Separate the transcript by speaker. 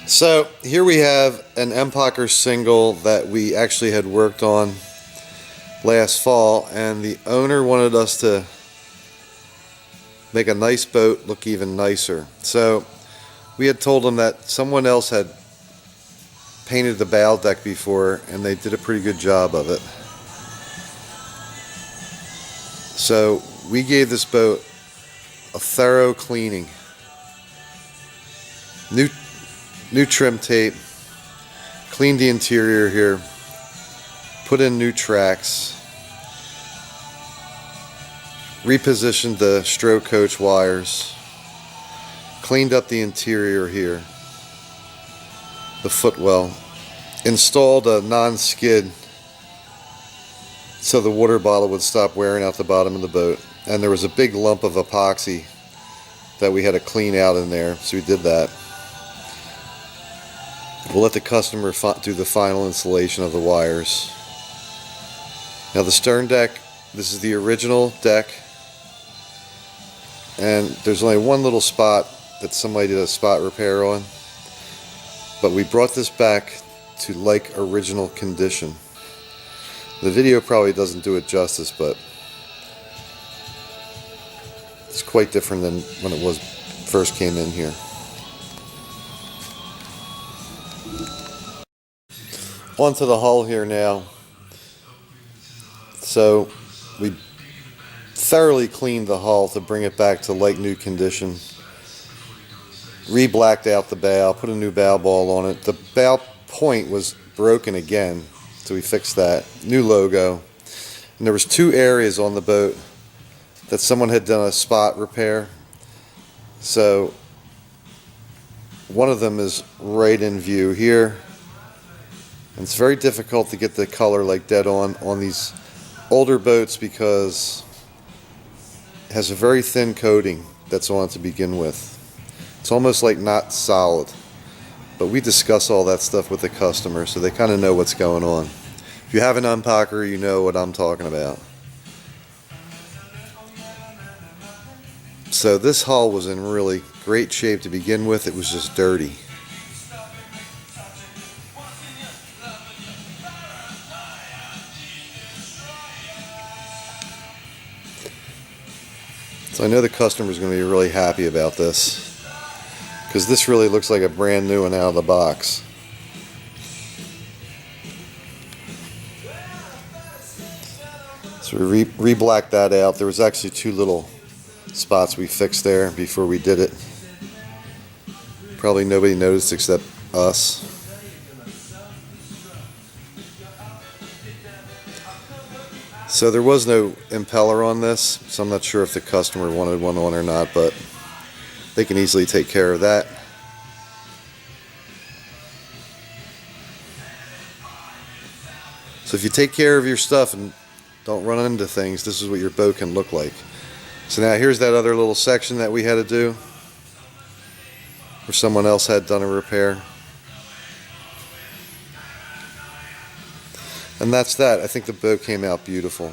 Speaker 1: So here we have an Empocker single that we actually had worked on last fall, and the owner wanted us to make a nice boat look even nicer. So we had told him that someone else had painted the bow deck before and they did a pretty good job of it. So we gave this boat a thorough cleaning. New trim tape, cleaned the interior here, put in new tracks, repositioned the stroke coach wires, cleaned up the interior here, the footwell, installed a non-skid so the water bottle would stop wearing out the bottom of the boat, and there was a big lump of epoxy that we had to clean out in there, so we did that. We'll let the customer do the final installation of the wires. Now the stern deck, this is the original deck, and there's only one little spot that somebody did a spot repair on, but we brought this back to like original condition. The video probably doesn't do it justice, but it's quite different than when it was first came in here. Onto the hull here now. So we thoroughly cleaned the hull to bring it back to like new condition. Re-blacked out the bow, put a new bow ball on it. The bow point was broken again, so we fixed that. New logo. And there was two areas on the boat that someone had done a spot repair. So one of them is right in view here. And it's very difficult to get the color like dead on these older boats because it has a very thin coating that's on it to begin with. It's almost like not solid. But we discuss all that stuff with the customer so they kind of know what's going on. If you have an unpacker, you know what I'm talking about. So this hull was in really great shape to begin with. It was just dirty. So I know the customer is going to be really happy about this, because this really looks like a brand new one out of the box. So we re-blacked that out. There was actually two little spots we fixed there before we did it. Probably nobody noticed except us. So there was no impeller on this, so I'm not sure if the customer wanted one on or not, but they can easily take care of that. So if you take care of your stuff and don't run into things, this is what your boat can look like. So now here's that other little section that we had to do, where someone else had done a repair. And that's that. I think the boat came out beautiful.